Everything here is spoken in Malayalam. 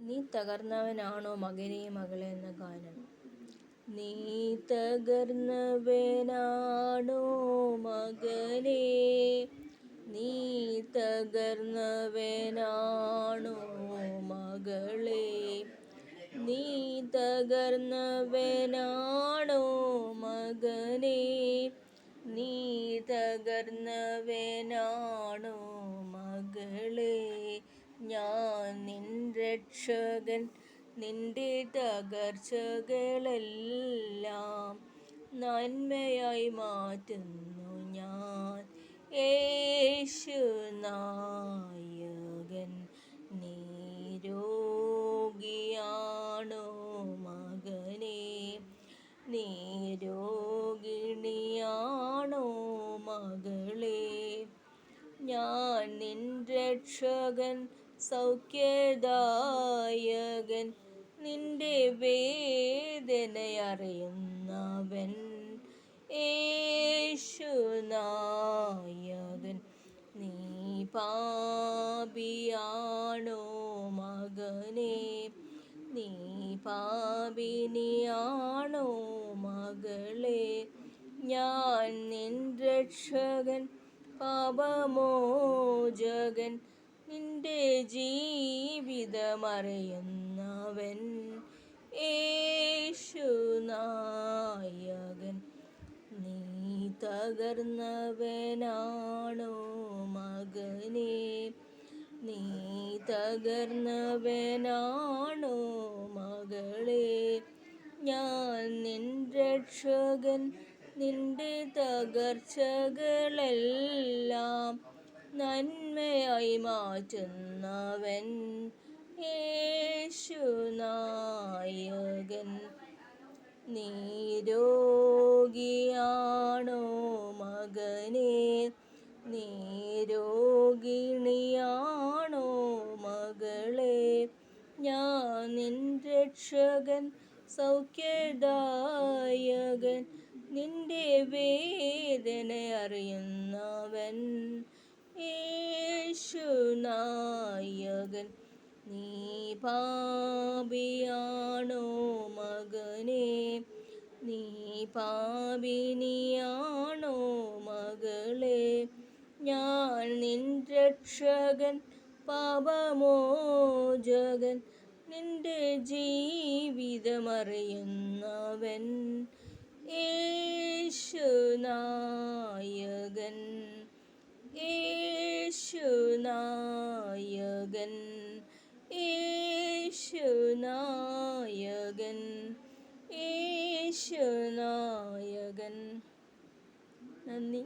നീ തകർന്നവനാണോ മകനേ മകളെ എന്ന ഗാനം. നീ തകർന്നവനാണോ മകനേ, നീ തകർന്നവനാണോ മകളേ, നീ തകർന്നവനാണോ മകനേ, നീ തകർന്നവനാണോ മകളേ. ഞാൻ നിൻ രക്ഷകൻ, നിന്റെ തകർച്ചകളെല്ലാം നന്മയായി മാറ്റുന്നു ഞാൻ. യേശുനായകൻ. നീ രോഗിയാണോ മകനേ, നീ രോഗിണിയാണോ മകളേ, ഞാൻ നിൻ രക്ഷകൻ സൗഖ്യദായകൻ, നിന്റെ വേദനയറിയുന്നവൻ യേശുനായകൻ. നീ പാപിയാണോ മകനേ, നീ പാപിനിയാണോ മകളേ, ഞാൻ നിൻ രക്ഷകൻ പാപമോചകൻ, നിന്റെ ജീവിതമറിയുന്നവൻ യേശുനായകൻ. നീ തകർന്നവനാണോ മകനേ, നീ തകർന്നവനാണോ മകളേ, ഞാൻ നിൻ രക്ഷകൻ, നിന്റെ തകർച്ചകളെല്ലാം നന്മയായി മാറ്റുന്നവൻ യേശുനായകൻ. നീ രോഗിയാണോ മകനേ, നീ രോഗിണിയാണോ മകളേ, ഞാൻ നിൻ രക്ഷകൻ സൗഖ്യദായകൻ, നിന്റെ വേദനയറിയുന്നവൻ യേശുനായകൻ. നീ പാപിയാണോ മകനേ, നീ പാപിനിയാണോ മകളേ, ഞാൻ നിൻ രക്ഷകൻ പാപമോചകൻ, നിന്റെ ജീവിതമറിയുന്നവൻ യേശുനായകൻ. യേശുനായകൻ, യേശുനായകൻ, യേശുനായകൻ. നന്ദി.